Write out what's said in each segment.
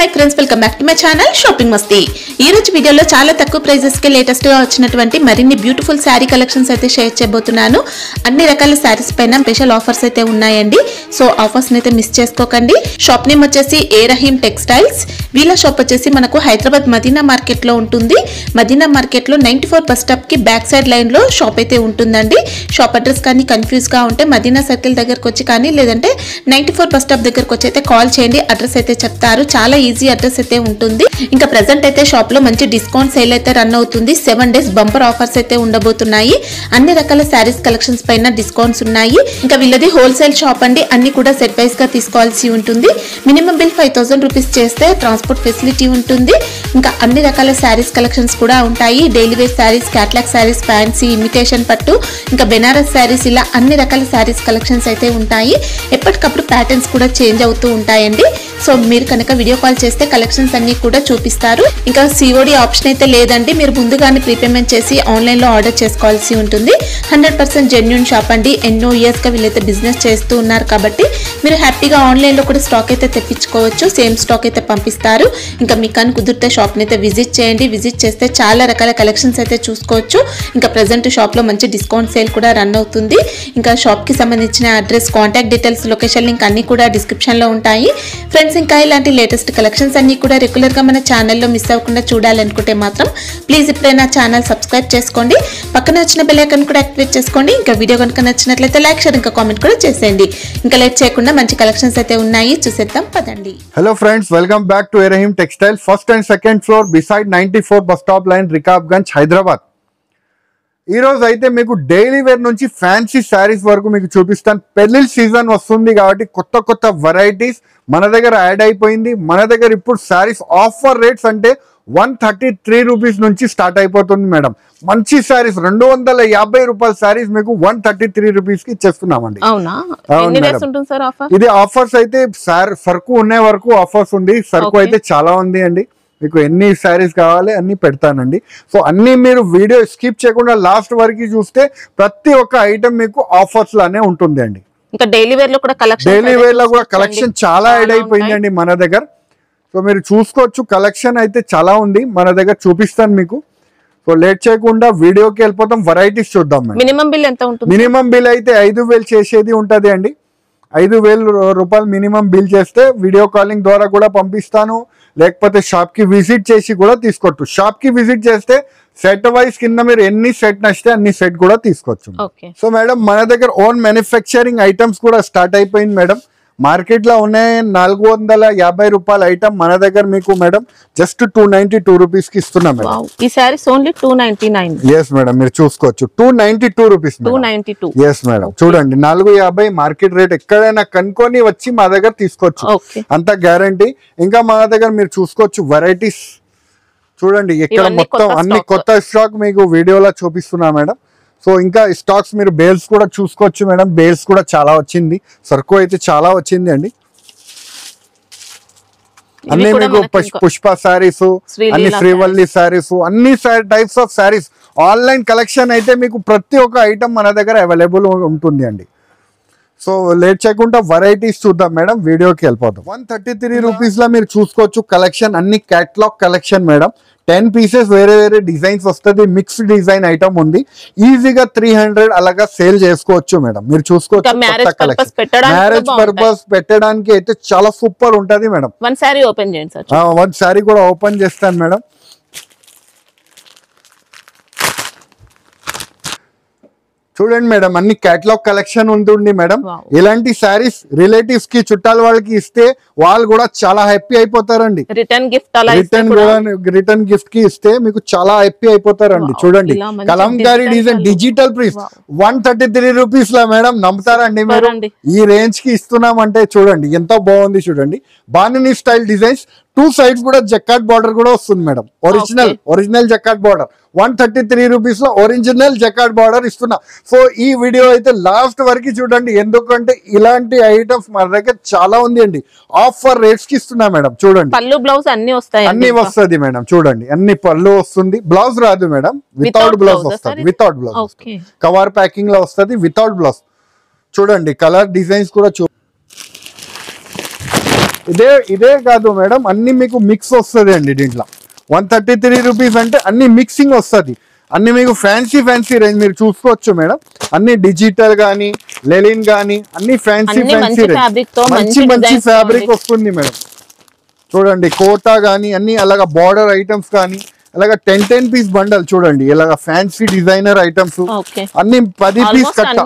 Hi friends welcome back to my channel shopping Masti. ఈ రోజు వీడియోలో చాలా తక్కువ ప్రైజెస్ కి లేటెస్ట్ గా వచ్చినటువంటి మరిన్ని బ్యూటిఫుల్ సారీ కలెక్షన్స్ అయితే షేర్ చేయబోతున్నాను। అన్ని రకాల సారీస్ పైన స్పెషల్ ఆఫర్స్ అయితే ఉన్నాయండి। సో ఆఫర్స్ ని అయితే మిస్ చేసుకోకండి। షాప్ నేమ్ వచ్చేసి ఏ రహీమ్ టెక్స్టైల్స్। వీళ్ళ షాప్ వచ్చేసి మనకు హైదరాబాద్ మదీనా మార్కెట్ లో ఉంటుంది। మదీనా మార్కెట్ లో 94 బస్ స్టాప్ కి బ్యాక్ సైడ్ లైన్ లో షాప్ అయితే ఉంటుందండి। షాప్ అడ్రస్ కానీ కన్ఫ్యూజ్ గా ఉంటే మదీనా సర్కిల్ దగ్గరకు వచ్చి కానీ లేదంటే 94 బస్ స్టాప్ దగ్గరకు వచ్చి అయితే కాల్ చేయండి। అడ్రస్ అయితే చెప్తారు। చాలా ఈజీ అడ్రస్ అయితే ఉంటుంది। ఇంకా ప్రెజెంట్ అయితే షాప్ లో మంచి డిస్కౌంట్ సేల్ అయితే రన్ అవుతుంది। 7 డేస్ బంపర్ ఆఫర్స్ అయితే ఉండబోతున్నాయి। అన్ని రకాల సారీస్ కలెక్షన్స్ పైన డిస్కౌంట్స్ ఉన్నాయి। ఇంకా వీళ్ళది హోల్సేల్ షాప్ అండి। అన్ని కూడా సెట్ వైస్ గా తీసుకోవాల్సి ఉంటుంది। మినిమం బిల్ 5000 రూపీస్ చేస్తే ట్రాన్స్పోర్ట్ ఫెసిలిటీ ఉంటుంది। ఇంకా అన్ని రకాల సారీస్ కలెక్షన్స్ కూడా ఉంటాయి। Daily wear sarees, catalogue sarees, fancy, imitation పట్టు, ఇంకా బెనారస్ సారీస్, ఇలా అన్ని రకాల సారీస్ కలెక్షన్స్ అయితే ఉంటాయి। ఎప్పటికప్పుడు ప్యాటర్న్స్ కూడా చేంజ్ అవుతూ ఉంటాయండి। సో మీరు కనుక వీడియో కాల్ చేస్తే కలెక్షన్స్ అన్ని కూడా చూపిస్తారు। ఇంకా సిఓడి ఆప్షన్ అయితే లేదండి। మీరు ముందుగానే ప్రీపేమెంట్ చేసి ఆన్లైన్ లో ఆర్డర్ చేసుకోవాల్సి ఉంటుంది। 100% జెన్యూన్ షాప్ అండి। ఎన్నో ఇయర్స్ గా వీళ్ళైతే బిజినెస్ చేస్తూ ఉన్నారు కాబట్టి మీరు హ్యాపీగా ఆన్లైన్ లో కూడా స్టాక్ అయితే తెప్పించుకోవచ్చు। సేమ్ స్టాక్ అయితే పంపిస్తారు। ఇంకా మీకు కనుక కుదిరితే షాప్ ని అయితే విజిట్ చేయండి। విజిట్ చేస్తే చాలా రకాల కలెక్షన్స్ అయితే చూసుకోవచ్చు। ఇంకా ప్రెజెంట్ షాప్ లో మంచి డిస్కౌంట్ సేల్ కూడా రన్ అవుతుంది। ఇంకా షాప్ కి సంబంధించిన address, contact details, location link అన్ని కూడా డిస్క్రిప్షన్ లో ఉంటాయి ఫ్రెండ్స్। ఇంకా ఇలాంటి లేటెస్ట్ కలెక్షన్స్ అన్ని కూడా రెగ్యులర్ గా మన ఛానల్లో మిస్ అవ్వకుండా చూడాలనుకుంటే మాత్రం ప్లీజ్ ఇప్పుడే నా ఛానల్ సబ్స్క్రైబ్ చేసుకోండి। పక్కన వచ్చిన బెల్ ఐకాన్ కూడా యాక్టివేట్ చేసుకోండి। ఇంకా వీడియో కనుక నచ్చినట్లయితే లైక్, షేర్, ఇంకా కామెంట్ కూడా చేసేయండి। ఇంకా లేట్ చేయకుండా మంచి కలెక్షన్స్ అయితే ఉన్నాయి, చూసేద్దాం పదండి। Hello friends, welcome back to A Rahim textile. First and second floor beside 94 bus stop line, Rikabganj, Hyderabad. ఈ రోజు అయితే మీకు డైలీ వేర్ నుంచి ఫ్యాన్సీ శారీస్ వరకు మీకు చూపిస్తాను। పెళ్లి సీజన్ వస్తుంది కాబట్టి కొత్త కొత్త వెరైటీస్ మన దగ్గర యాడ్ అయిపోయింది। మన దగ్గర ఇప్పుడు శారీస్ ఆఫర్ రేట్స్ అంటే 133 రూపీస్ నుంచి స్టార్ట్ అయిపోతుంది మేడం। మంచి శారీస్ 250 రూపాయల శారీస్ మీకు 133 రూపీస్ కి ఇచ్చేస్తున్నామండి। ఇది ఆఫర్స్ అయితే సరుకు ఉండే వరకు ఆఫర్స్ ఉంది। సరుకు అయితే చాలా ఉంది అండి। మీకు ఎన్ని శారీస్ కావాలి అన్ని పెడతానండి। సో అన్ని మీరు వీడియో స్కిప్ చేయకుండా లాస్ట్ వరకు చూస్తే ప్రతి ఒక్క ఐటమ్ మీకు ఆఫర్స్ లానే ఉంటుంది అండి। ఇంకా డైలీ వేర్ లో కూడా కలెక్షన్ చాలా యాడ్ అయిపోయిందండి మన దగ్గర। సో మీరు చూసుకోవచ్చు, కలెక్షన్ అయితే చాలా ఉంది మన దగ్గర, చూపిస్తాను మీకు। సో లేట్ చేయకుండా వీడియోకి వెళ్ళిపోతాం, వెరైటీస్ చూద్దాం। మినిమం బిల్ ఎంత ఉంటుంది? మినిమం బిల్ అయితే 5000 చేసేది ఉంటది అండి। 5000 రూపాయలు మినిమం బిల్ చేస్తే వీడియో కాలింగ్ ద్వారా కూడా పంపిస్తాను, లేకపోతే షాప్ కి విజిట్ చేసి కూడా తీసుకోవచ్చు। షాప్ కి విజిట్ చేస్తే సెట్ వైజ్ కింద మీరు ఎన్ని సెట్ నచ్చితే అన్ని సెట్ కూడా తీసుకోవచ్చు। సో మేడం మన దగ్గర ఓన్ మ్యానుఫ్యాక్చరింగ్ ఐటమ్స్ కూడా స్టార్ట్ అయిపోయింది మేడం। మార్కెట్ లో ఉన్నాయి 450 రూపాయల ఐటమ్ మన దగ్గర మీకు మేడం జస్ట్ 292 రూపీస్ కి ఇస్తున్నాం మేడం। ఈ సారీస్ ఓన్లీ 299। ఎస్ మేడం, మీరు చూసుకోవచ్చు 292 రూపీస్। 292 ఎస్ మేడం, చూడండి 450 మార్కెట్ రేట్। ఎక్కడైనా కనుక్కొని వచ్చి మా దగ్గర తీసుకోవచ్చు, అంత గ్యారంటీ। ఇంకా మా దగ్గర మీరు చూసుకోవచ్చు వెరైటీస్ చూడండి, ఇక్కడ మొత్తం అన్ని కొత్త స్టాక్ మీకు వీడియోలో చూపిస్తున్నా మేడం। సో ఇంకా స్టాక్స్ మీరు బేల్స్ కూడా చూసుకోవచ్చు మేడం। బేల్స్ కూడా చాలా వచ్చింది, సరుకు అయితే చాలా వచ్చింది అండి। అన్ని మీకు పుష్ప శారీస్, అన్ని శ్రీవల్లి శారీస్, అన్ని types of saris, online collection అయితే మీకు ప్రతి ఒక్క ఐటమ్ మన దగ్గర అవైలబుల్ ఉంటుంది అండి। సో లేట్ చేయకుండా వెరైటీస్ చూద్దాం మేడం, వీడియోకి వెళ్ళిపోతాం। 133 రూపీస్ లో మీరు చూసుకోవచ్చు కలెక్షన్, అన్ని క్యాటలాగ్ కలెక్షన్ మేడం। 10 పీసెస్ వేరే వేరే డిజైన్స్ వస్తుంది, మిక్స్డ్ డిజైన్ ఐటమ్ ఉంది। ఈజీగా 300 అలాగా సేల్ చేసుకోవచ్చు మేడం। మీరు చూసుకోవచ్చు, మ్యారేజ్ పర్పస్ పెట్టడానికి అయితే చాలా సూపర్ ఉంటది మేడం। వన్ సారీ ఓపెన్ చేయండి సార్। వన్ సారీ కూడా ఓపెన్ చేస్తాను మేడం। చూడండి మేడం, అన్ని క్యాటలాగ్ కలెక్షన్ ఉంటుంది మేడం। ఇలాంటి శారీస్ రిలేటివ్స్ కి, చుట్టాల వాళ్ళకి ఇస్తే వాళ్ళు కూడా చాలా హ్యాపీ అయిపోతారండి। రిటర్న్ గిఫ్ట్ కి ఇస్తే మీకు చాలా హ్యాపీ అయిపోతారండి। చూడండి Kalamkari design digital print 133 rupees లా మేడం, నమ్ముతారండి మీరు? ఈ రేంజ్ కి ఇస్తున్నామంటే చూడండి ఎంత బాగుంది। చూడండి బానిని స్టైల్ డిజైన్స్, 2 సైడ్స్ కూడా జకాట్ బార్డర్ కూడా వస్తుంది మేడం। ఒరిజినల్ జకాట్ బార్డర్ 133 రూపీస్ లో ఒరిజినల్ జకాట్ బార్డర్ ఇస్తున్నా। సో ఈ వీడియో అయితే లాస్ట్ వరకు చూడండి, ఎందుకంటే ఇలాంటి ఐటమ్స్ మన దగ్గర చాలా ఉంది అండి। ఆఫర్ రేట్స్ కి ఇస్తున్నా మేడం। చూడండి పళ్ళు బ్లౌజ్ అన్ని వస్తాయి, అన్ని వస్తుంది మేడం। చూడండి అన్ని పళ్ళు వస్తుంది, బ్లౌజ్ రాదు మేడం, వితౌట్ బ్లౌజ్ వస్తుంది। వితౌట్ బ్లౌజ్ కవర్ ప్యాకింగ్ లో వస్తుంది, వితౌట్ బ్లౌజ్। చూడండి కలర్ డిజైన్స్ కూడా ఇదే కాదు మేడం, అన్ని మీకు మిక్స్ వస్తుంది అండి దీంట్లో. 133 రూపీస్ అంటే అన్ని మిక్సింగ్ వస్తుంది, అన్ని మీకు ఫ్యాన్సీ రేంజ్ మీరు చూసుకోవచ్చు మేడం. అన్ని డిజిటల్ గానీ లెలిన్ గానీ అన్ని ఫ్యాన్సీ రేంజ్, మంచి ఫ్యాబ్రిక్ వస్తుంది మేడం. చూడండి కోటా గానీ అన్ని అలాగా బార్డర్ ఐటమ్స్ కానీ అలాగా 10 పీస్ బండల్ చూడండి, ఇలాగా ఫ్యాన్సీ డిజైనర్ ఐటమ్స్ అన్ని 10 పీస్ కట్ట,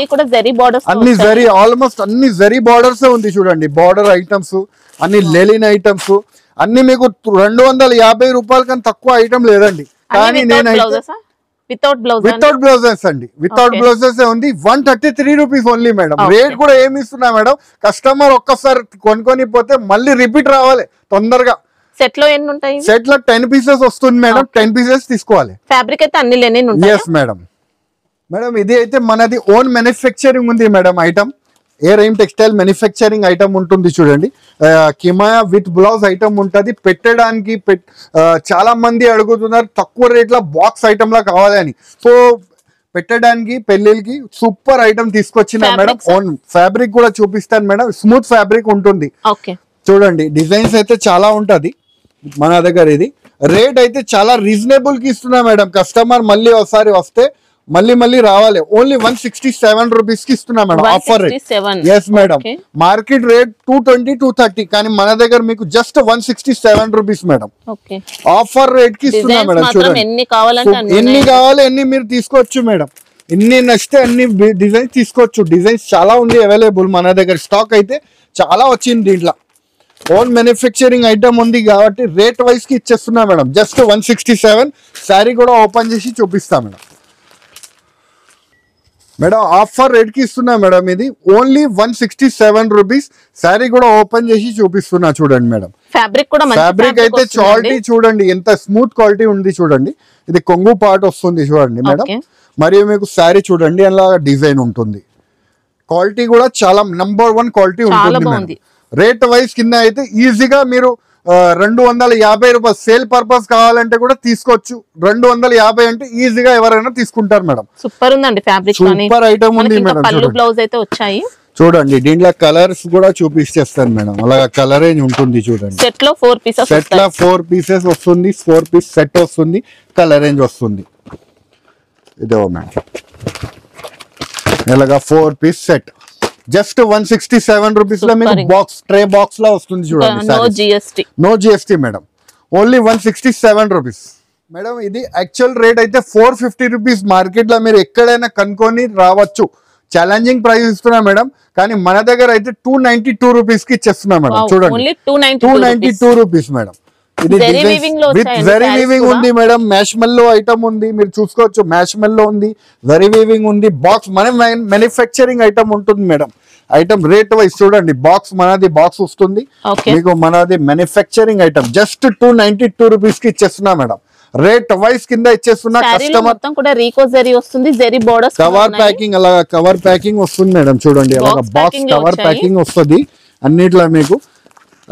అన్ని జరీ ఆల్మోస్ట్ అన్ని జరీ బార్డర్స్ ఉంది చూడండి. బార్డర్ ఐటమ్స్ అన్ని లెలిన్ ఐటమ్స్ అన్ని మీకు 250 రూపాయల కన్నా తక్కువ ఐటమ్ లేదండి. కానీ నేనైతే వితౌట్ బ్లౌజెస్ అండి, వితౌట్ బ్లౌజెస్ ఉంది. 133 రూపీస్ ఓన్లీ మేడం. రేట్ కూడా ఏమి ఇస్తున్నా మేడం, కస్టమర్ ఒక్కసారి కొనుక్కొని పోతే మళ్ళీ రిపీట్ రావాలి తొందరగా. సెట్ లో ఎన్ని ఉంటాయి? సెట్ లో 10 పీసెస్ వస్తుంది మేడం, 10 పీసెస్ తీసుకోవాలి. ఫ్యాబ్రిక్ అయితే అన్ని లెనిన్ ఉంటాయి. yes madam. ఇది అయితే మనది ఓన్ మ్యానుఫ్యాక్చరింగ్ ఉంది మేడం ఐటమ్. ఏరైమ్ టెక్స్టైల్ మ్యానుఫ్యాక్చరింగ్ ఐటమ్ ఉంటుంది చూడండి. కిమాయా విత్ బ్లౌజ్ ఐటమ్ ఉంటుంది. పెట్టడానికి చాలా మంది అడుగుతున్నారు తక్కువ రేట్ల బాక్స్ ఐటమ్ లా కావాలని. సో పెట్టడానికి పెళ్లికి సూపర్ ఐటమ్ తీసుకొచ్చిన మేడం. ఓన్ ఫ్యాబ్రిక్ కూడా చూపిస్తాను మేడం, స్మూత్ ఫ్యాబ్రిక్ ఉంటుంది. చూడండి డిజైన్స్ అయితే చాలా ఉంటది మన దగ్గర. ఇది రేట్ అయితే చాలా రీజనబుల్ కి ఇస్తున్నా మేడం. కస్టమర్ మళ్ళీ ఒకసారి వస్తే మళ్ళీ రావాలి. ఓన్లీ 167 రూపీస్ కి ఇస్తున్నా madam offer rate. Yes madam, market rate 220 230, కానీ మన దగ్గర మీకు just 167 rupees madam offer rate కి ఇస్తున్నా మేడం. చూడండి ఎన్ని కావాలి ఎన్ని మీరు తీసుకోవచ్చు మేడం. ఎన్ని నచ్చితే అన్ని డిజైన్స్ తీసుకోవచ్చు. డిజైన్స్ చాలా ఉంది అవైలబుల్ మన దగ్గర. స్టాక్ అయితే చాలా వచ్చింది దీంట్లో. ఓన్ మ్యానుఫ్యాక్చరింగ్ ఐటమ్ ఉంది కాబట్టి రేట్ వైజ్ కి ఇచ్చేస్తున్నా మేడం. జస్ట్ 167. శారీ కూడా ఓపెన్ చేసి చూపిస్తా మేడం. ఆఫర్ రేట్ కి ఇస్తున్నా మేడం. ఇది ఓన్లీ 167 రూపీస్. శారీ కూడా ఓపెన్ చేసి చూపిస్తున్నా చూడండి మేడం. ఫ్యాబ్రిక్ అయితే క్వాలిటీ చూడండి ఎంత స్మూత్ క్వాలిటీ ఉంది చూడండి. ఇది కొంగు పార్ట్ వస్తుంది చూడండి మేడం. మరియు మీకు శారీ చూడండి అలా డిజైన్ ఉంటుంది. క్వాలిటీ కూడా చాలా నంబర్ 1 క్వాలిటీ ఉంటుంది మేడం. రేట్ వైజ్ కింద అయితే ఈజీగా మీరు 250 రూపాయలు సేల్ పర్పస్ కావాలంటే కూడా తీసుకోవచ్చు. 250 అంటే ఈజీగా ఎవరైనా తీసుకుంటారు మేడం. సూపర్ ఉందండి ఫ్యాబ్రిక్, సూపర్ ఐటమ్ ఉంది మేడం. పల్లు బ్లౌజ్ అయితే వచ్చాయి చూడండి. దీంట్లో కలర్స్ కూడా చూపిస్తేస్తాను మేడం. అలాగా కలర్ రేంజ్ ఉంటుంది చూడండి. సెట్ లో 4 పీసెస్ వస్తుంది. 4 పీస్ సెట్ వస్తుంది. కలర్ రేంజ్ వస్తుంది. ఇదో మేడం ఇలాగా 4 పీస్ సెట్ జస్ట్ 167 రూపీస్ లో మీకు బాక్స్ ట్రే బాక్స్ లా వస్తుంది చూడండి. No GST madam. Only 167 rupees madam. ఇది యాక్చువల్ రేట్ అయితే 450 రూపీస్. మార్కెట్ లో మీరు ఎక్కడైనా కనుక్కొని రావచ్చు. ఛాలెంజింగ్ ప్రైస్ ఇస్తున్నా మేడం. కానీ మన దగ్గర అయితే 292 రూపీస్ కి ఇచ్చేస్తున్నా మేడం. చూడండి 292 రూపీస్ మేడం. ఇది విత్ జరీ వీవింగ్ ఉంది మేడం. మ్యాష్మెల్లో ఐటమ్ ఉంది, మీరు చూసుకోవచ్చు. మ్యాష్మెల్లో ఉంది, జరీ వీవింగ్ ఉంది. బాక్స్ మన మ్యానుఫ్యాక్చరింగ్ ఐటమ్ ఉంటుంది మేడం. ఐటమ్ రేట్ వైజ్ చూడండి. బాక్స్ మనది బాక్స్ వస్తుంది మీకు. మనది మ్యానుఫ్యాక్చరింగ్ ఐటమ్ జస్ట్ 292 రూపీస్ కి ఇచ్చేస్తున్నా మేడం. రేట్ వైజ్ కింద ఇచ్చేస్తున్నా. కస్టమర్ కవర్ ప్యాకింగ్ అలాగా కవర్ ప్యాకింగ్ వస్తుంది మేడం. చూడండి అలాగా బాక్స్ కవర్ ప్యాకింగ్ వస్తుంది అన్నిట్లో మీకు.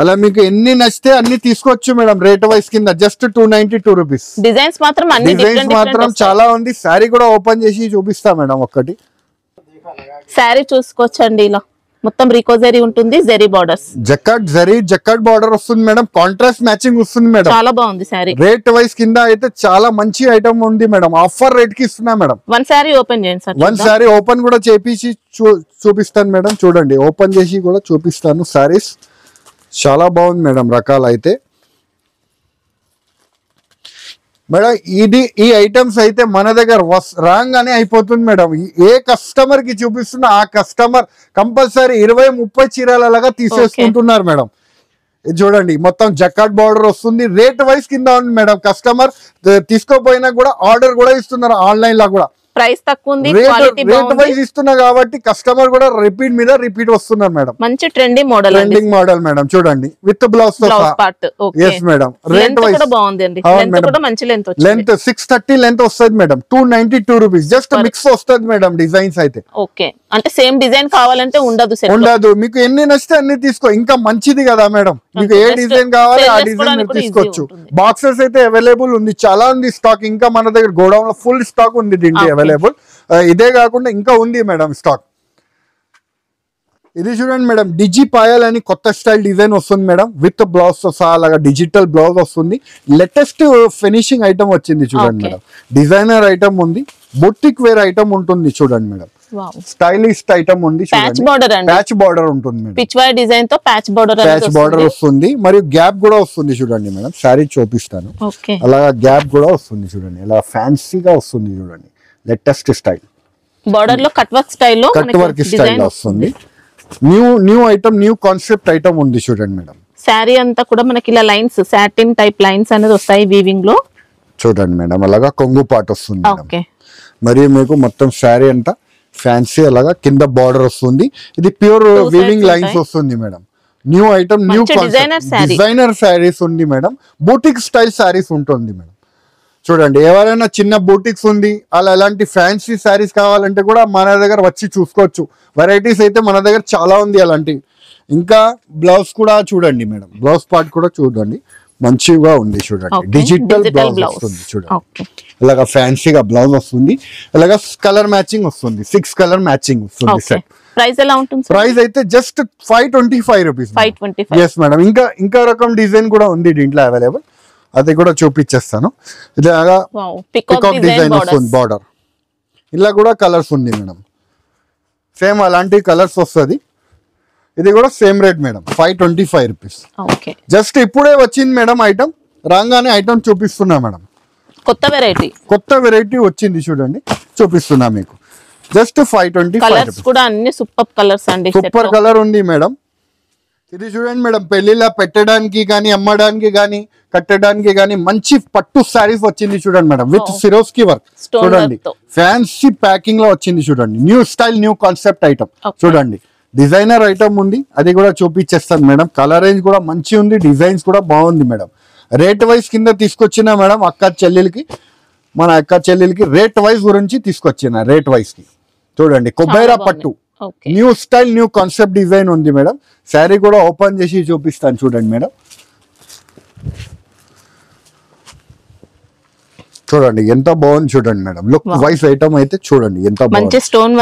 అలా మీకు ఎన్ని నచ్చితే అన్ని తీసుకోవచ్చు మేడం. రేట్ వైజ్ కింద జస్ట్ 292 రూపీస్. డిజైన్స్ మాత్రం చాలా ఉంది. శారీ కూడా ఓపెన్ చేసి చూపిస్తా మేడం. ఒక్కటి శారీ చూసుకోవచ్చండి. ఇలా మొత్తం రికోజరీ ఉంటుంది. జరీ బార్డర్స్ జకార్డ్ బార్డర్ వస్తుంది మేడం. కాంట్రాస్ట్ మ్యాచింగ్ వస్తుంది మేడం. చాలా బాగుంది శారీ. రేట్ వైజ్ కింద అయితే చాలా మంచి ఐటమ్ ఉంది మేడం. ఆఫర్ రేట్ కి ఇస్తున్నా మేడం. వన్ శారీ ఓపెన్ చేయండి సార్. వన్ శారీ ఓపెన్ కూడా చేపించి చూపిస్తాను మేడం. చూడండి ఓపెన్ చేసి కూడా చూపిస్తాను. శారీస్ చాలా బాగుంది మేడం. రకాలు అయితే మేడం ఈ ఐటమ్స్ అయితే మన దగ్గర రాగానే అయిపోతుంది మేడం. ఏ కస్టమర్ కి చూపిస్తున్నా ఆ కస్టమర్ కంపల్సరీ 20-30 చీరలలాగా తీసేసుకుంటున్నారు మేడం. చూడండి మొత్తం జకార్డ్ బార్డర్ వస్తుంది. రేట్ వైజ్ కింద ఉంది మేడం. కస్టమర్ తీసుకోపోయినా కూడా ఆర్డర్ కూడా ఇస్తున్నారు ఆన్లైన్ లో కూడా. ప్రైస్ తక్కువ ఉంది, రేట్ వైజ్ ఇస్తున్నా కాబట్టి కస్టమర్ కూడా రిపీట్ మీద రిపీట్ వస్తున్నారు మేడం. మంచి ట్రెండింగ్ మోడల్ మేడం. చూడండి విత్ బ్లౌజ్ తో yes మేడం. రేట్ వైజ్ కూడా బాగుందండి. లెంత్ కూడా మంచి లెంత్ వచ్చింది. లెంత్ 630 లెంత్ వస్తుంది మేడం. 292 రూపీస్. జస్ట్ మిక్స్ వస్తుంది మేడం. డిజైన్స్ అయితే ఓకే. అంటే సేమ్ డిజైన్ కావాలంటే ఉండదు. మీకు ఎన్ని నచ్చితే అన్ని తీసుకో. ఇంకా మంచిది కదా మేడం. మీకు ఏ డిజైన్ కావాలి ఆ డిజైన్ మీరు తీసుకోవచ్చు. బాక్సెస్ అయితే అవైలబుల్ ఉంది. చాలా ఉంది స్టాక్. ఇంకా మన దగ్గర గోడౌన్ లో ఫుల్ స్టాక్ ఉంది దీంట్లో అవైలబుల్. ఇదే కాకుండా ఇంకా ఉంది మేడం స్టాక్. ఇది చూడండి మేడం, డిజి పాయల్ అని కొత్త స్టైల్ డిజైన్ వస్తుంది మేడం, విత్ బ్లౌజ్ తో సహా అలాగా డిజిటల్ బ్లౌజ్ వస్తుంది. లేటెస్ట్ ఫినిషింగ్ ఐటమ్ వచ్చింది చూడండి మేడం. డిజైనర్ ఐటమ్ ఉంది, బొటిక్ వేర్ ఐటమ్ ఉంటుంది చూడండి మేడం. స్టైలిష్ ఐటమ్ ఉంది చూడండి. ప్యాచ్ బార్డర్ ఉంటుంది మేడం, పిచ్ వై డిజైన్ తో ప్యాచ్ బార్డర్ వస్తుంది. మరియు గ్యాప్ కూడా వస్తుంది చూడండి మేడం. శారీ చూపిస్తాను. అలాగా గ్యాప్ కూడా వస్తుంది చూడండి, ఇలా ఫ్యాన్సీగా వస్తుంది చూడండి. లేటెస్ట్ స్టైల్ బార్డర్ లో కట్ వర్క్ స్టైల్లో వస్తుంది. New item, new concept item ఉంది చూడండి మేడం. శారీ అంతా కూడా మనకి ఇలా లైన్స్, సాటిన్ టైప్ లైన్స్ అనేది వస్తాయి వీవింగ్ లో చూడండి మేడం. అలాగా కొంగు పాట వస్తుంది. మరియు మీకు మొత్తం శారీ అంతా ఫ్యాన్సీ అలాగా కింద బార్డర్ వస్తుంది. ఇది ప్యూర్ వీవింగ్ లైన్స్ వస్తుంది madam. New item, new designer saris ఉంది మేడం. బూటిక్ స్టైల్ శారీస్ ఉంటుంది మేడం. చూడండి, ఎవరైనా చిన్న బూటిక్స్ ఉంది అలా ఎలాంటి ఫ్యాన్సీ శారీస్ కావాలంటే కూడా మన దగ్గర వచ్చి చూసుకోవచ్చు. వెరైటీస్ అయితే మన దగ్గర చాలా ఉంది అలాంటి. ఇంకా బ్లౌజ్ కూడా చూడండి మేడం, బ్లౌజ్ పార్ట్ కూడా చూడండి, మంచిగా ఉంది చూడండి. డిజిటల్ బ్లౌజ్ వస్తుంది చూడండి. ఇలాగా ఫ్యాన్సీగా బ్లౌజ్ వస్తుంది. ఇలాగా కలర్ మ్యాచింగ్ వస్తుంది, 6 కలర్ మ్యాచింగ్ వస్తుంది సెట్. ప్రైస్ ఎలా ఉంటుంది? ప్రైస్ అయితే జస్ట్ 525 రూపీస్. 525. Yes madam. ఇంకా రకం డిజైన్ కూడా ఉంది దీంట్లో అవైలబుల్, అది కూడా చూపించేస్తాను. ఇలాగా పికాక్ డిజైన్ వస్తుంది బార్డర్. ఇలా కూడా కలర్స్ ఉంది మేడం, సేమ్ అలాంటి కలర్స్ వస్తుంది. ఇది కూడా same rate madam, 525 rupees. Just ఇప్పుడే వచ్చింది మేడం ఐటమ్, రాగానే ఐటమ్ చూపిస్తున్నా మేడం. కొత్త వెరైటీ వచ్చింది చూడండి, చూపిస్తున్నా మీకు. జస్ట్ 525 కూడా అన్ని సూపర్ కలర్స్ అండి. సూపర్ కలర్ ఉంది మేడం. ఇది చూడండి మేడం, పెళ్లిలా పెట్టడానికి కానీ అమ్మడానికి కానీ కట్టడానికి కానీ మంచి పట్టు శారీస్ వచ్చింది చూడండి మేడం, విత్ సిరోస్కి వర్క్ చూడండి. ఫ్యాన్సీ ప్యాకింగ్ లో వచ్చింది చూడండి. New style, new concept item చూడండి. డిజైనర్ ఐటమ్ ఉంది, అది కూడా చూపించేస్తాను మేడం. కలర్ రేంజ్ కూడా మంచి ఉంది, డిజైన్స్ కూడా బాగుంది మేడం. రేట్ వైజ్ కింద తీసుకొచ్చిన మేడం మన అక్క చెల్లెలకి రేట్ వైజ్ గురించి తీసుకొచ్చిన. రేట్ వైజ్ కి చూడండి, కొబ్బైరా పట్టు, new style, new concept design ఉంది మేడం. శారీ కూడా ఓపెన్ చేసి చూపిస్తాను చూడండి మేడం. చూడండి ఎంత బాగుంది చూడండి మేడం. లుక్ వైజ్ ఐటమ్ అయితే చూడండి ఎంత బాగుంది.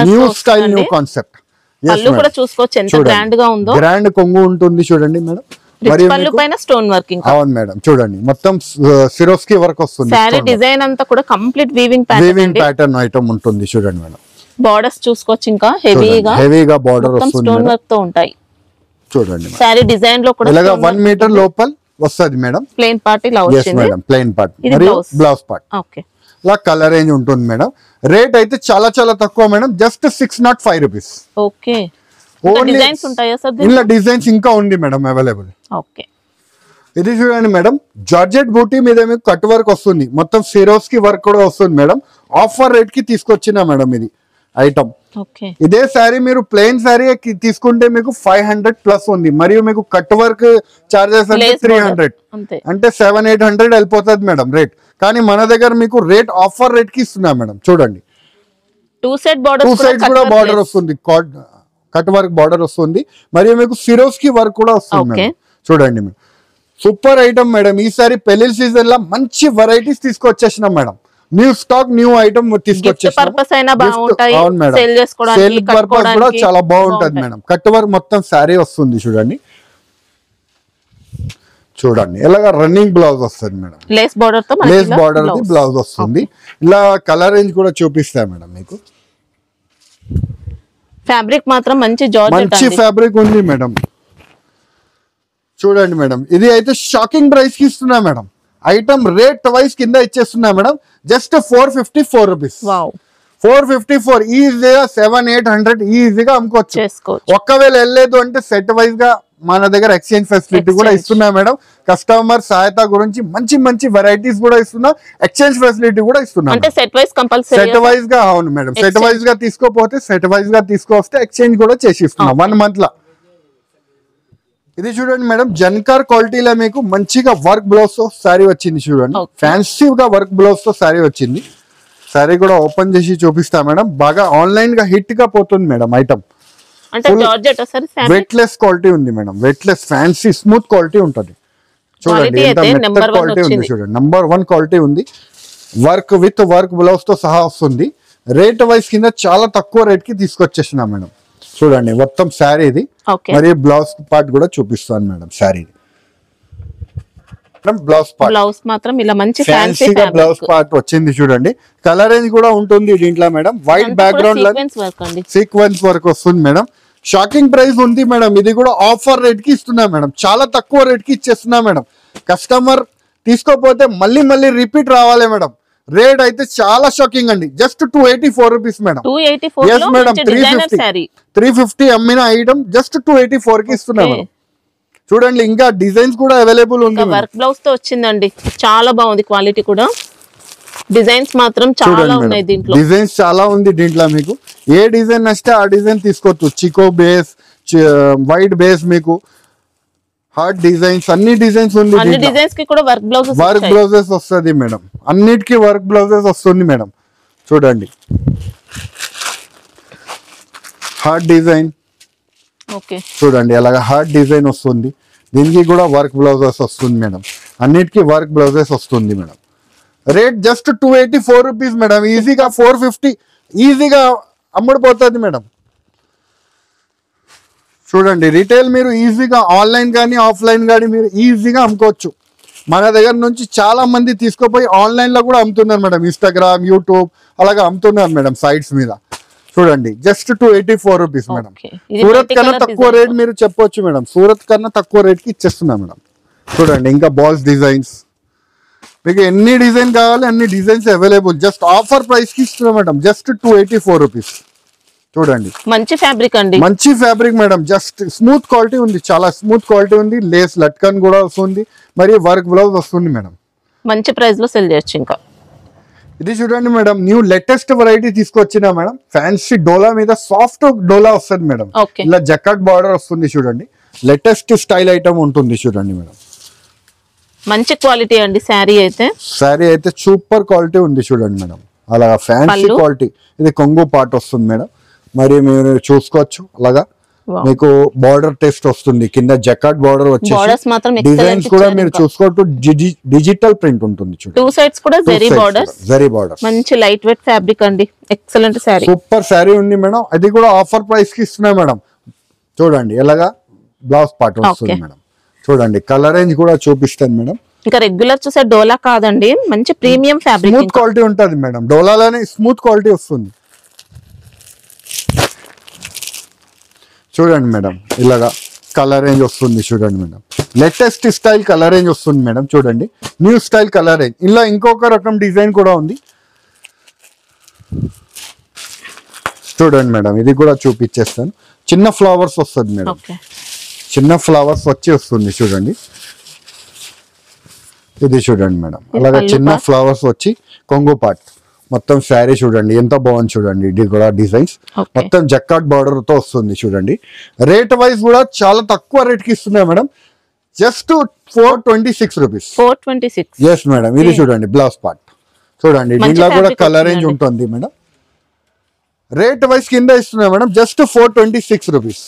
New style, new concept. Grand కొంగు ఉంటుంది చూడండి మేడం. అవును మేడం, చూడండి మొత్తం సిరోస్కి వర్క్ వస్తుంది. డిజైన్ అంతా కూడా కంప్లీట్ వీవింగ్ ప్యాటర్న్ ఐటమ్ ఉంటుంది చూడండి మేడం. బార్డర్స్ చూసుకోవచ్చు, ఇంకా హెవీగా బార్డర్ వస్తుంది, స్టోన్ వర్క్ తో ఉంటాయి చూడండి. సారీ డిజైన్ లో కూడా ఇలాగా 1 మీటర్ లోపల వస్తుంది మేడం. ప్లెయిన్ పార్ట్ ఇలా వచ్చింది మేడం, ప్లెయిన్ పార్ట్ మరియు బ్లౌజ్ పార్ట్. ఓకే, ఇలా కలర్ రేంజ్ ఉంటుంది మేడం. రేట్ అయితే చాలా తక్కువ madam, just 605 rupees. Okay, designs ఉంటాయా సార్? ఇలా డిజైన్స్ ఇంకా ఉంది మేడం అవైలబుల్. ఓకే, ఇది చూడండి మేడం, జార్జెట్ బూటీ మీద మీకు కట్ వర్క్ వస్తుంది, మొత్తం సిరోస్కి వర్క్ కూడా వస్తుంది మేడం. ఆఫర్ రేట్ కి తీసుకొచ్చిన మేడం ఇది ఐటమ్. ఇదే శారీ మీరు ప్లెయిన్ శారీ తీసుకుంటే మీకు 500 ప్లస్ ఉంది. మరియు మీకు కట్ వర్క్ చార్జెస్ అంటే 300, అంటే 700-800 వెళ్ళిపోతుంది మేడం రేట్. కానీ మన దగ్గర మీకు రేట్ ఆఫర్ రేట్ కి ఇస్తున్నా మేడం. చూడండి, 2 సైడ్స్ కూడా బార్డర్ వస్తుంది, కట్ వర్క్ బార్డర్ వస్తుంది. మరియు మీకు సిరోస్కి వర్క్ కూడా వస్తుంది మేడం. చూడండి మేడం, సూపర్ ఐటమ్ మేడం. ఈసారి పెళ్లి సీజన్ లో మంచి వెరైటీస్ తీసుకొచ్చేసినాం madam. New stock, new item తీసుకొచ్చేసాం. అవును మేడం, సేల్ పర్పస్ కూడా చాలా బాగుంటది మేడం. కట్ వర్క్ మొత్తం శారీ వస్తుంది చూడండి. చూడండి ఇలాగా రన్నింగ్ బ్లౌజ్ వస్తుంది madam, lace border the blouse వస్తుంది. ఇలా కలర్ రేంజ్ కూడా చూపిస్తా మేడం మీకు. ఫ్యాబ్రిక్ మాత్రం మంచి ఫ్యాబ్రిక్ ఉంది మేడం. చూడండి మేడం, ఇది అయితే షాకింగ్ ప్రైస్ కి ఇస్తున్నా మేడం. ఐటమ్ రేట్ వైజ్ కింద ఇచ్చేస్తున్నా మేడం, జస్ట్ 454 రూపీస్. 454 ఈజీగా 700-800 ఈజీగా అమ్ముకోవచ్చు. ఒక్కవేళ వెళ్ళలేదు అంటే సెట్ వైజ్ గా మన దగ్గర ఎక్స్చేంజ్ ఫెసిలిటీ కూడా ఇస్తున్నా మేడం. కస్టమర్ సహాయత గురించి మంచి వెరైటీస్ కూడా ఇస్తున్నా, ఎక్స్చేంజ్ ఫెసిలిటీ కూడా ఇస్తున్నా. సెట్ వైజ్ గా. అవును మేడం, సెట్ వైజ్ గా తీసుకోపోతే సెట్ వైజ్ గా తీసుకొస్తే ఎక్స్చేంజ్ కూడా చేసి ఇస్తున్నా 1 మంత్ లా. ఇది చూడండి మేడం, జన్కార్ క్వాలిటీలో మీకు మంచిగా వర్క్ బ్లౌజ్ తో శారీ వచ్చింది చూడండి. ఫ్యాన్సీగా వర్క్ బ్లౌజ్ తో శారీ వచ్చింది. శారీ కూడా ఓపెన్ చేసి చూపిస్తా మేడం. బాగా ఆన్లైన్ గా హిట్ గా పోతుంది మేడం ఐటమ్. వెయిట్లెస్ క్వాలిటీ ఉంది madam, weightless fancy smooth quality ఉంటుంది. చూడండి ఎంత మెత్తటి క్వాలిటీ ఉంది చూడండి, నంబర్ 1 క్వాలిటీ ఉంది. వర్క్ విత్ వర్క్ బ్లౌజ్ తో సహా వస్తుంది. రేట్ వైజ్ కింద చాలా తక్కువ రేట్ కి తీసుకొచ్చేసిన మేడం. చూడండి మొత్తం శారీ ఇది. మరి బ్లౌజ్ పార్ట్ కూడా చూపిస్తాను మేడం. శారీ బ్లౌజ్ మాత్రం ఇలా మంచి ఫ్యాన్సీగా బ్లౌజ్ పార్ట్ వచ్చింది చూడండి. కలర్ రేంజ్ కూడా ఉంటుంది దీంట్లో మేడం. వైట్ బ్యాక్గ్రౌండ్ లో సీక్వెన్స్ వర్క్ వస్తుంది మేడం. షాకింగ్ ప్రైస్ ఉంది మేడం. ఇది కూడా ఆఫర్ రేట్ కి ఇస్తున్నా మేడం. చాలా తక్కువ రేట్ కి ఇచ్చేస్తున్నా మేడం. కస్టమర్ తీసుకోపోతే మళ్ళీ మళ్ళీ రిపీట్ రావాలి మేడం. రేట్ అయితే చాలా షాకింగ్ అండి. Just 284 rupees madam. 284 మేడం. 350 అమ్మిన ఐటమ్ జస్ట్ 284 కి ఇస్తున్నా మేడం. చూడండి ఇంకా డిజైన్స్ కూడా అవైలబుల్ ఉంది. వర్క్ బ్లౌజ్ తో వచ్చిందండి. చాలా బాగుంది క్వాలిటీ కూడా. డిజైన్స్ మాత్రం చాలా ఉన్నాయి దీంట్లో. డిజైన్స్ చాలా ఉంది దీంట్లో. మీకు ఏ డిజైన్ నచ్చితే ఆ డిజైన్ తీసుకోవచ్చు. చికో బేస్, వైట్ బేస్, మీకు హార్ట్ డిజైన్స్, అన్ని డిజైన్స్ ఉంది. అన్ని డిజైన్స్ కి కూడా వర్క్ బ్లౌజెస్ వస్తుంది మేడం. అన్నిటికీ వర్క్ బ్లౌజెస్ వస్తుంది మేడం. చూడండి హార్ట్ డిజైన్. చూడండి అలాగా హార్ట్ డిజైన్ వస్తుంది. దీనికి కూడా వర్క్ బ్లౌజెస్ వస్తుంది మేడం. అన్నిటికీ వర్క్ బ్లౌజెస్ వస్తుంది madam. Rate just 284 rupees madam. ఈజీగా 450 ఈజీగా అమ్ముడుపోతుంది మేడం. చూడండి రిటైల్ మీరు ఈజీగా ఆన్లైన్ కానీ ఆఫ్లైన్ కానీ మీరు ఈజీగా అమ్ముకోవచ్చు. మన దగ్గర నుంచి చాలా మంది తీసుకుపోయి ఆన్లైన్ లో కూడా అమ్ముతున్నారు మేడం. ఇన్స్టాగ్రామ్, యూట్యూబ్ అలాగా అమ్ముతున్నారు మేడం సైట్స్ మీద. చూడండి జస్ట్ 284 రూపీస్ మేడం. సూరత్ కన్నా తక్కువ రేట్ మీరు చెప్పొచ్చు మేడం. సూరత్ కన్నా తక్కువ రేట్ కి ఇచ్చేస్తున్నా మేడం. చూడండి ఇంకా బాల్స్ డిజైన్స్, మీకు ఎన్ని డిజైన్ కావాలి అన్ని designs available. Just offer price కి ఇస్తున్నా మేడం. Just 284 rupees. చూడండి మంచి ఫ్యాబ్రిక్ అండి. మంచి fabric madam. Just smooth quality ఉంది. చాలా స్మూత్ క్వాలిటీ ఉంది. లేస్ లట్కన్ కూడా వస్తుంది. మరి వర్క్ బ్లౌజ్ వస్తుంది మేడం. మంచి ప్రైస్ లో సెల్ చేయొచ్చు. ఇంకా ఇది చూడండి మేడం. న్యూ లేటెస్ట్ వెరైటీ తీసుకొచ్చిన మేడం. ఫ్యాన్సీ డోలా మీద సాఫ్ట్ డోలా వస్తుంది మేడం. ఇలా జకాట్ బార్డర్ వస్తుంది. చూడండి లేటెస్ట్ స్టైల్ ఐటమ్ ఉంటుంది. చూడండి మేడం మంచి క్వాలిటీ అండి. శారీ అయితే సూపర్ క్వాలిటీ ఉంది. చూడండి మేడం అలాగా ఫ్యాన్సీ క్వాలిటీ. ఇది కొంగు పార్ట్ వస్తుంది మేడం. మరి మీరు చూసుకోవచ్చు. అలాగా మీకు బార్డర్ టెస్ట్ వస్తుంది. కింద జకాట్ బార్డర్ వచ్చేసి డిజైన్స్ కూడా మీరు చూసుకోవచ్చు. డిజిటల్ ప్రింట్ ఉంటుంది. టూ సైడ్స్ కూడా జరీ బార్డర్. మంచి లైట్ వెయిట్ ఫ్యాబ్రిక్ అండి. ఎక్సలెంట్ శారీ. సూపర్ శారీ ఉంది మేడం. అది కూడా ఆఫర్ ప్రైస్ కి ఇస్తున్నా మేడం. చూడండి ఎలాగా బ్లౌజ్ పార్ట్ వస్తుంది మేడం. చూడండి కలర్ రేంజ్ కూడా చూపిస్తాను మేడం. ఇంకా రెగ్యులర్ చూసే డోలా కాదండి. మంచి ప్రీమియం ఫ్యాబ్రిక్. స్మూత్ క్వాలిటీ ఉంటుంది మేడం. డోలాలోనే స్మూత్ క్వాలిటీ వస్తుంది. చూడండి మేడం ఇలాగా కలర్ రేంజ్ వస్తుంది. చూడండి madam latest style colour range వస్తుంది మేడం. చూడండి న్యూ స్టైల్ కలర్ రేంజ్. ఇలా ఇంకొక రకం డిజైన్ కూడా ఉంది. చూడండి మేడం ఇది కూడా చూపించేస్తాను. చిన్న ఫ్లవర్స్ వస్తుంది మేడం. చిన్న ఫ్లవర్స్ వస్తుంది. చూడండి ఇది చూడండి మేడం. అలాగే చిన్న ఫ్లవర్స్ వచ్చి కొంగు పార్ట్ మొత్తం శారీ. చూడండి ఎంత బాగుంది. చూడండి ఇది కూడా డిజైన్స్ మొత్తం జకాట్ బార్డర్ తో వస్తుంది. చూడండి రేట్ వైజ్ కూడా చాలా తక్కువ రేట్ కి ఇస్తున్నా madam. Just 426 rupees. 426. Yes madam. ఇది చూడండి బ్లౌజ్ పార్ట్. చూడండి దీంట్లో కూడా కలర్ రేంజ్ ఉంటుంది మేడం. రేట్ వైజ్ కింద ఇస్తున్నా మేడం. Just 426 rupees.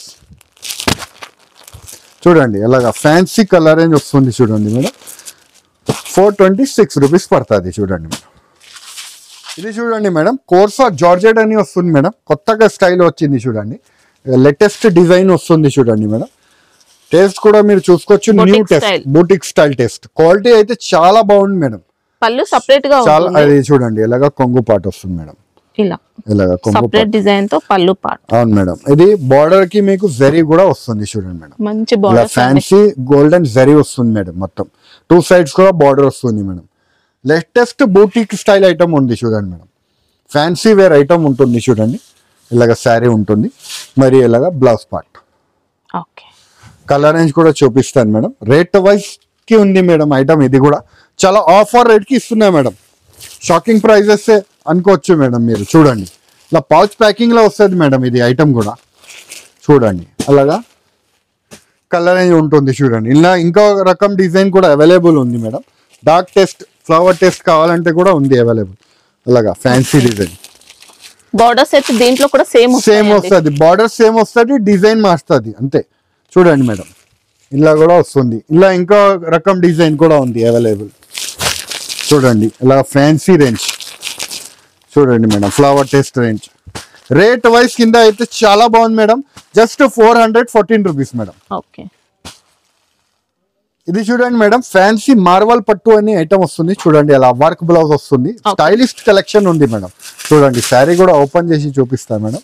చూడండి ఎలాగా ఫ్యాన్సీ కలర్ రేంజ్ వస్తుంది. చూడండి మేడం 426 రూపీస్ పడుతుంది. చూడండి మేడం ఇది చూడండి మేడం. కోర్సా జార్జెట్ అని వస్తుంది మేడం. కొత్తగా స్టైల్ వచ్చింది. చూడండి లేటెస్ట్ డిజైన్ వస్తుంది. చూడండి మేడం టేస్ట్ కూడా మీరు చూసుకోవచ్చు. New test boutique style taste. Quality అయితే చాలా బాగుంది మేడం. పళ్ళు సెపరేట్ గా చాలా. అది చూడండి ఇలాగా కొంగు పార్ట్ వస్తుంది మేడం. ఇలాగా సెపరేట్ డిజైన్ తో పళ్ళు పార్ట్. అవును మేడం. ఇది బార్డర్ కి మీకు జరీ కూడా వస్తుంది. చూడండి మేడం మంచి బార్డర్. ఫ్యాన్సీ గోల్డెన్ జరీ వస్తుంది మేడం. మొత్తం టూ సైడ్స్ కూడా బార్డర్ వస్తుంది madam. Latest boutique style item ఉంది. చూడండి మేడం ఫ్యాన్సీ వేర్ ఐటమ్ ఉంటుంది. చూడండి ఇలాగ శారీ ఉంటుంది. మరి ఇలాగ బ్లౌజ్ పార్ట్. కలర్ రేంజ్ కూడా చూపిస్తాను మేడం. రేట్ వైజ్ కి ఉంది మేడం ఐటమ్. ఇది కూడా చాలా ఆఫర్ రేట్ కి ఇస్తున్నా మేడం. షాకింగ్ ప్రైజెస్ అనుకోవచ్చు మేడం మీరు. చూడండి ఇలా పౌచ్ ప్యాకింగ్ లో వస్తుంది మేడం ఇది ఐటమ్ కూడా. చూడండి అలాగా కలర్ రేంజ్ ఉంటుంది. చూడండి ఇలా ఇంకో రకం డిజైన్ కూడా అవైలబుల్ ఉంది madam. Dark test, flower test కావాలంటే కూడా ఉంది అవైలబుల్. అలాగా ఫ్యాన్సీ డిజైన్. బార్డర్స్ అయితే దీంట్లో కూడా సేమ్ వస్తుంది. బార్డర్ సేమ్ వస్తుంది. డిజైన్ మారుస్తుంది అంతే. చూడండి మేడం ఇలా కూడా వస్తుంది. ఇలా ఇంకో రకం డిజైన్ కూడా ఉంది అవైలబుల్. చూడండి ఇలా ఫ్యాన్సీ రేంజ్. చూడండి madam flower test range. Rate wise కింద అయితే చాలా బాగుంది madam. Just 414 rupees madam. Okay, ఇది చూడండి మేడం, ఫ్యాన్సీ మార్వల్ పట్టు అని ఐటమ్ వస్తుంది చూడండి. అలా వర్క్ బ్లౌజ్ వస్తుంది. స్టైలిస్ట్ కలెక్షన్ ఉంది మేడం. చూడండి శారీ కూడా ఓపెన్ చేసి చూపిస్తాను మేడం.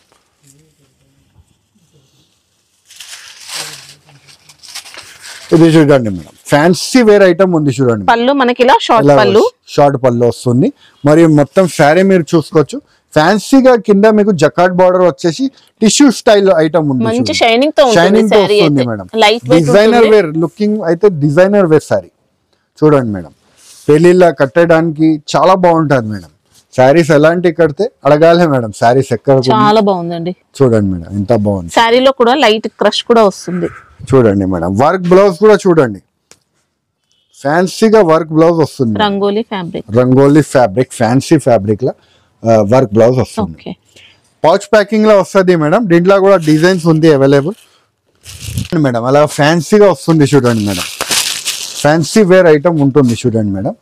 ఇది చూడండి మేడం, ఫ్యాన్సీ వేర్ ఐటమ్ ఉంది చూడండి. పళ్ళు మనకి ఇలా షార్ట్ పళ్ళు వస్తుంది. మరియు మొత్తం శారీ మీరు చూసుకోవచ్చు. ఫ్యాన్సీగా కింద మీకు జకాట్ బార్డర్ వచ్చేసి టిష్యూ స్టైల్ ఐటమ్ ఉంది. మంచి షైనింగ్ తో వస్తుంది మేడం. డిజైనర్ వేర్ లుకింగ్ అయితే డిజైనర్ వేర్ శారీ చూడండి మేడం. పెళ్లిళ్ళ కట్టడానికి చాలా బాగుంటది మేడం. శారీస్ ఎలాంటి కడితే అడగాలే మేడం. శారీస్ ఎక్కడ చాలా బాగుందండి. చూడండి మేడం ఎంత బాగుంది. శారీలో కూడా లైట్ క్రష్ కూడా వస్తుంది. చూడండి మేడం, వర్క్ బ్లౌజ్ కూడా చూడండి. ఫ్యాన్సీగా వర్క్ బ్లౌజ్ వస్తుంది. రంగోలీ ఫ్యాబ్రిక్ ఫ్యాన్సీ ఫ్యాబ్రిక్ లా వర్క్ బ్లౌజ్ వస్తుంది. పౌచ్ ప్యాకింగ్ లో వస్తుంది మేడం. దీంట్లో కూడా డిజైన్స్ ఉంది అవైలబుల్ మేడం. అలా ఫ్యాన్సీగా వస్తుంది చూడండి మేడం. ఫ్యాన్సీ వేర్ ఐటమ్ ఉంటుంది చూడండి మేడం.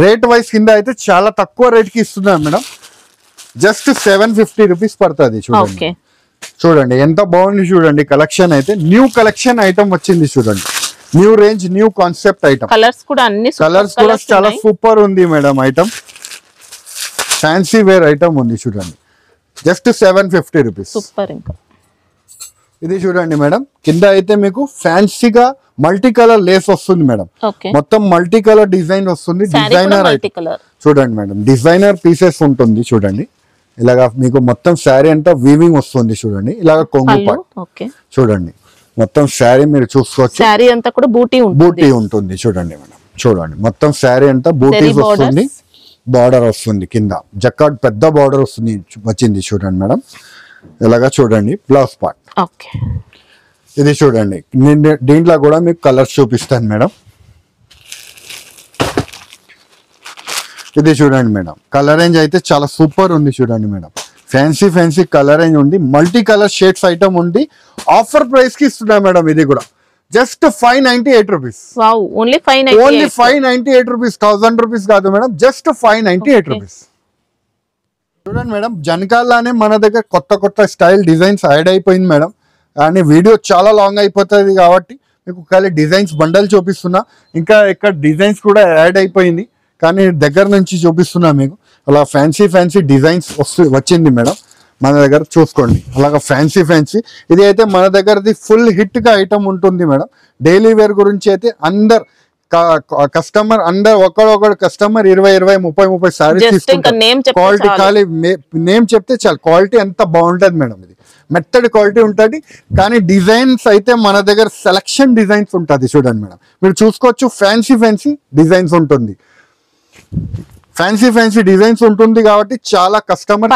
రేట్ వైస్ కింద అయితే చాలా తక్కువ రేట్ కి ఇస్తున్నాం మేడం. జస్ట్ 750 రూపీస్ పడుతుంది చూడండి. చూడండి ఎంత బాగుంది చూడండి. కలెక్షన్ అయితే న్యూ కలెక్షన్ ఐటమ్ వచ్చింది చూడండి. New range new concept item. Colours కూడా చాలా సూపర్ ఉంది madam item. Fancy wear item ఉంది చూడండి. Just 750 rupees. సూపర్. ఇంకా ఇది చూడండి మేడం, కింద అయితే మీకు ఫ్యాన్సీగా మల్టీ కలర్ లేస్ వస్తుంది మేడం. మొత్తం మల్టీ కలర్ డిజైన్ వస్తుంది. డిజైనర్ చూడండి మేడం, డిజైనర్ పీసెస్ ఉంటుంది చూడండి. ఇలాగా మీకు మొత్తం శారీ అంతా వీవింగ్ వస్తుంది చూడండి. ఇలాగ కొంగు పార్ట్ చూడండి. మొత్తం శారీ మీరు చూసుకోవచ్చు. శారీ అంతా కూడా బూటీ ఉంటుంది చూడండి మేడం. చూడండి మొత్తం శారీ అంతా బూటీ వస్తుంది. బార్డర్ వస్తుంది కింద. జకాట్ పెద్ద బార్డర్ వచ్చింది చూడండి మేడం. ఇలాగా చూడండి బ్లౌజ్ పార్ట్. ఇది చూడండి. దీంట్లో కూడా మీకు కలర్స్ చూపిస్తాను మేడం. ఇది చూడండి మేడం, కలర్ రేంజ్ అయితే చాలా సూపర్ ఉంది చూడండి మేడం. ఫ్యాన్సీ కలర్ రేంజ్ ఉంది. మల్టీ కలర్ షేడ్స్ ఐటమ్ ఉంది. ఆఫర్ ప్రైస్ కి ఇస్తున్నా మేడం. ఇది కూడా just 598 rupees. Only 598 rupees. 1000 rupees కాదు మేడం, జస్ట్ 598 రూపీస్. చూడండి మేడం, జనకాల్లానే మన దగ్గర కొత్త స్టైల్ డిజైన్స్ యాడ్ అయిపోయింది మేడం. కానీ వీడియో చాలా లాంగ్ అయిపోతుంది కాబట్టి మీకు ఖాళీ డిజైన్స్ బండల్ చూపిస్తున్నా. ఇంకా ఇక్కడ డిజైన్స్ కూడా యాడ్ అయిపోయింది కానీ దగ్గర నుంచి చూపిస్తున్నా మీకు. అలా ఫ్యాన్సీ డిజైన్స్ వచ్చింది మేడం మన దగ్గర. చూసుకోండి అలాగా ఫ్యాన్సీ. ఇది అయితే మన దగ్గరది ఫుల్ హిట్ గా ఐటమ్ ఉంటుంది మేడం. డైలీ వేర్ గురించి అయితే అందరు కస్టమర్ ఒకడు కస్టమర్ 20 30 సారీస్ తీసుకుంటారు. క్వాలిటీ ఖాళీ నేమ్ చెప్తే చాలు. క్వాలిటీ ఎంత బాగుంటది మేడం. ఇది మెత్తడి క్వాలిటీ ఉంటుంది. కానీ డిజైన్స్ అయితే మన దగ్గర సెలక్షన్ డిజైన్స్ ఉంటుంది చూడండి మేడం. మీరు చూసుకోవచ్చు. ఫ్యాన్సీ డిజైన్స్ ఉంటుంది. ఫ్యాన్సీ డిజైన్స్ ఉంటుంది కాబట్టి చాలా కస్టమర్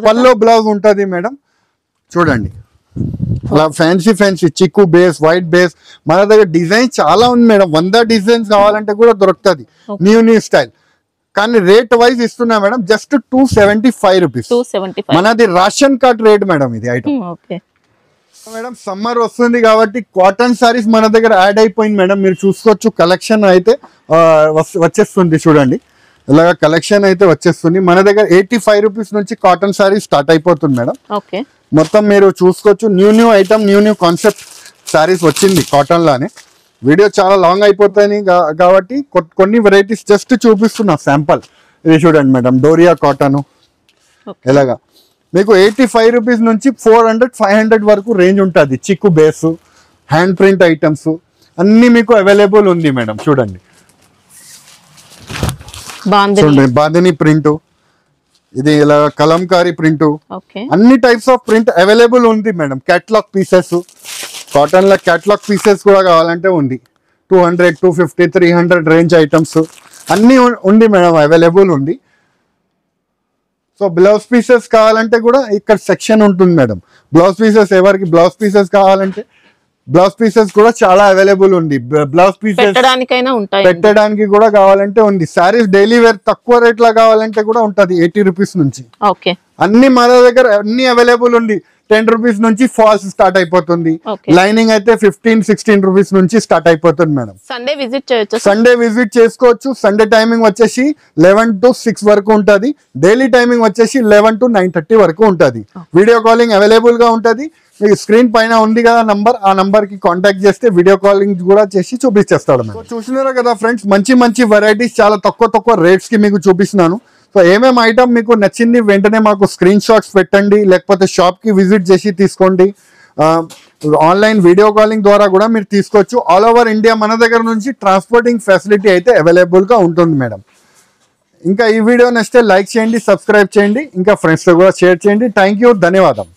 పల్లో బ్లౌజ్ ఉంటుంది మేడం. చూడండి అలా ఫ్యాన్సీ చిక్కు బేస్, వైట్ బేస్. మన దగ్గర డిజైన్స్ చాలా ఉంది మేడం. 100 డిజైన్స్ కావాలంటే కూడా దొరుకుతుంది. New style. కానీ రేట్ వైజ్ ఇస్తున్నా మేడం. Just 275 rupees. మనది రేషన్ కార్డ్ రేట్ మేడం ఇది ఐటమ్. మేడం సమ్మర్ వస్తుంది కాబట్టి కాటన్ సారీస్ మన దగ్గర యాడ్ అయిపోయింది మేడం. మీరు చూసుకోవచ్చు. కలెక్షన్ అయితే వచ్చేస్తుంది చూడండి. ఇలాగ కలెక్షన్ అయితే వచ్చేస్తుంది మన దగ్గర. 85 రూపీస్ నుంచి కాటన్ సారీ స్టార్ట్ అయిపోతుంది మేడం. మొత్తం మీరు చూసుకోవచ్చు. New item new concept saris వచ్చింది కాటన్ లానే. వీడియో చాలా లాంగ్ అయిపోతాయి కాబట్టి కొన్ని వెరైటీస్ జస్ట్ చూపిస్తున్నా శాంపుల్. ఇది చూడండి మేడం, డోరియా కాటన్. ఇలాగా మీకు 85 రూపీస్ నుంచి 400-500 వరకు రేంజ్ ఉంటుంది. చిక్కు బేస్, హ్యాండ్ ప్రింట్ ఐటమ్స్ అన్ని మీకు అవైలబుల్ ఉంది మేడం. చూడండి బాందిని ప్రింట్. ఇది ఇలా కలంకారీ ప్రింట్. అన్ని టైప్స్ ఆఫ్ ప్రింట్ అవైలబుల్ ఉంది మేడం. క్యాటలాగ్ పీసెస్, కాటన్ లో క్యాటలాగ్ పీసెస్ కూడా కావాలంటే ఉంది. 200, 250, 300 రేంజ్ ఐటమ్స్ అన్ని ఉంది మేడం. అవైలబుల్ ఉంది. సో బ్లౌజ్ పీసెస్ కావాలంటే కూడా ఇక్కడ సెక్షన్ ఉంటుంది మేడం. బ్లౌజ్ పీసెస్ ఎవరికి బ్లౌజ్ పీసెస్ కావాలంటే బ్లౌజ్ పీసెస్ కూడా చాలా అవైలబుల్ ఉంది. బ్లౌజ్ పీసెస్ పెట్టడానికి కూడా కావాలంటే ఉంది. సారీస్ డైలీ వేర్ తక్కువ రేట్ లా కావాలంటే కూడా ఉంటది 80 రూపీస్ నుంచి. అన్ని మన దగ్గర అన్ని అవైలబుల్ ఉంది. 10 రూపీస్ నుంచి ఫాల్స్ స్టార్ట్ అయిపోతుంది. లైనింగ్ అయితే 15-16 రూపీస్ నుంచి స్టార్ట్ అయిపోతుంది మేడం. సండే విజిట్ చేయొచ్చు, సండే విజిట్ చేసుకోవచ్చు. సండే టైమింగ్ వచ్చేసి 11 to 6 వరకు ఉంటుంది. డైలీ టైమింగ్ వచ్చేసి 11 to 9:30 వరకు ఉంటుంది. వీడియో కాలింగ్ అవైలబుల్ గా ఉంటుంది. మీకు స్క్రీన్ పైన ఉంది కదా నంబర్, ఆ నంబర్ కి కాంటాక్ట్ చేస్తే వీడియో కాలింగ్ కూడా చేసి చూపించేస్తాడు మేడం. చూసినారా కదా ఫ్రెండ్స్, మంచి మంచి వెరైటీస్ చాలా తక్కువ రేట్స్ కి మీకు చూపిస్తున్నాను. సో ఏమేమి ఐటమ్ మీకు నచ్చింది వెంటనే మాకు స్క్రీన్ షాట్స్ పెట్టండి, లేకపోతే షాప్ కి విజిట్ చేసి తీసుకోండి. ఆన్లైన్ వీడియో కాలింగ్ ద్వారా కూడా మీరు తీసుకోవచ్చు. ఆల్ ఓవర్ ఇండియా మన దగ్గర నుంచి ట్రాన్స్పోర్టింగ్ ఫెసిలిటీ అయితే అవైలబుల్ గా ఉంటుంది మేడం. ఇంకా ఈ వీడియో నచ్చితే లైక్ చేయండి, సబ్స్క్రైబ్ చేయండి, ఇంకా ఫ్రెండ్స్ తో కూడా షేర్ చేయండి. థ్యాంక్ యూ, ధన్యవాదం.